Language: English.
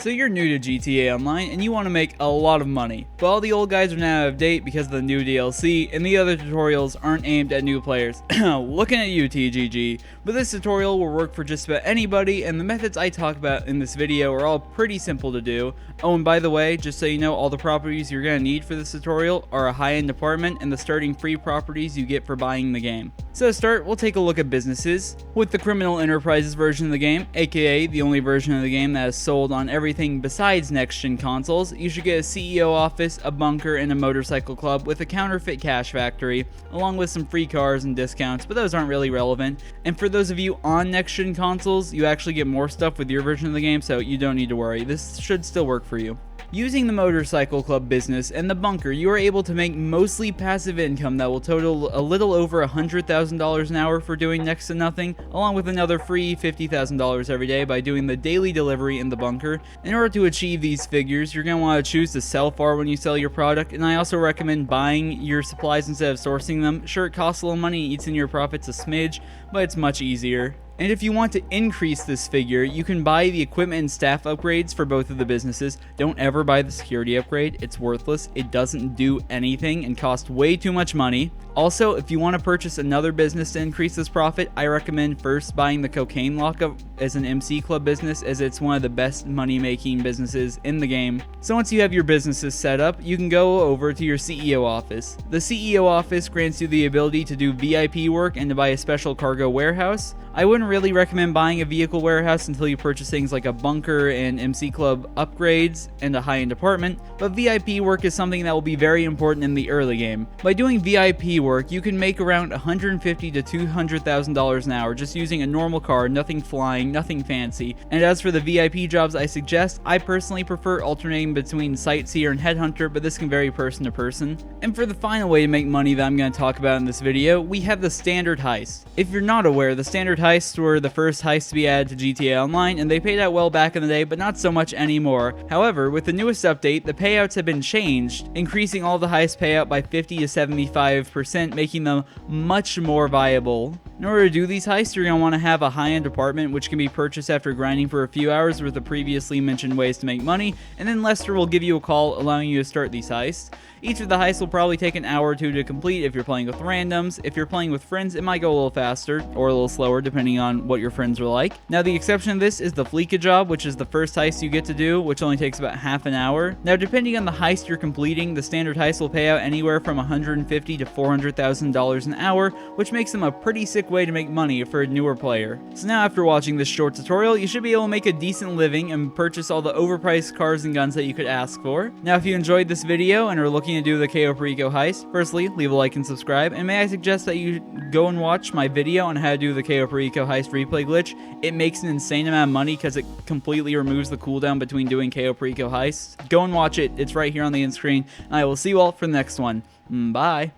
So you're new to GTA Online and you want to make a lot of money, but all the old guys are now out of date because of the new DLC and the other tutorials aren't aimed at new players. Looking at you, TGG, but this tutorial will work for just about anybody, and the methods I talk about in this video are all pretty simple to do. Oh, and by the way, just so you know, all the properties you're going to need for this tutorial are a high-end apartment and the starting free properties you get for buying the game. So to start, we'll take a look at businesses. With the Criminal Enterprises version of the game, aka the only version of the game that is sold on everything besides next-gen consoles, you should get a CEO office, a bunker, and a motorcycle club with a counterfeit cash factory, along with some free cars and discounts, but those aren't really relevant. And for those of you on next-gen consoles, you actually get more stuff with your version of the game, so you don't need to worry. This should still work for you. Using the motorcycle club business and the bunker, you are able to make mostly passive income that will total a little over $100,000 an hour for doing next to nothing, along with another free $50,000 every day by doing the daily delivery in the bunker. In order to achieve these figures, you're going to want to choose to sell far when you sell your product, and I also recommend buying your supplies instead of sourcing them. Sure, it costs a little money, eats in your profits a smidge, but it's much easier. And if you want to increase this figure, you can buy the equipment and staff upgrades for both of the businesses. Don't ever buy the security upgrade, it's worthless, it doesn't do anything and costs way too much money. Also, if you want to purchase another business to increase this profit, I recommend first buying the cocaine lockup as an MC Club business, as it's one of the best money-making businesses in the game. So once you have your businesses set up, you can go over to your CEO office. The CEO office grants you the ability to do VIP work and to buy a special cargo warehouse. I wouldn't really recommend buying a vehicle warehouse until you purchase things like a bunker and MC Club upgrades and a high-end apartment, but VIP work is something that will be very important in the early game. By doing VIP work, you can make around $150,000 to $200,000 an hour just using a normal car, nothing flying, nothing fancy. And as for the VIP jobs I suggest, I personally prefer alternating between Sightseer and Headhunter, but this can vary person to person. And for the final way to make money that I'm going to talk about in this video, we have the standard heist. If you're not aware, the standard heists were the first heists to be added to GTA Online, and they paid out well back in the day, but not so much anymore. However, with the newest update, the payouts have been changed, increasing all the heist payout by 50 to 75%, making them much more viable. In order to do these heists, you're going to want to have a high-end apartment, which can be purchased after grinding for a few hours with the previously mentioned ways to make money, and then Lester will give you a call allowing you to start these heists. Each of the heists will probably take an hour or two to complete if you're playing with randoms. If you're playing with friends, it might go a little faster or a little slower depending on what your friends are like. Now, the exception to this is the Fleeka job, which is the first heist you get to do, which only takes about half an hour. Now, depending on the heist you're completing, the standard heist will pay out anywhere from $150,000 to $400,000 an hour, which makes them a pretty sick way to make money for a newer player. So now, after watching this short tutorial, you should be able to make a decent living and purchase all the overpriced cars and guns that you could ask for. Now, if you enjoyed this video and are looking to do the Cayo Perico heist, firstly, leave a like and subscribe, and may I suggest that you go and watch my video on how to do the Cayo Perico heist replay glitch. It makes an insane amount of money because it completely removes the cooldown between doing Cayo Perico heists. Go and watch it, it's right here on the end screen, and I will see you all for the next one. Bye!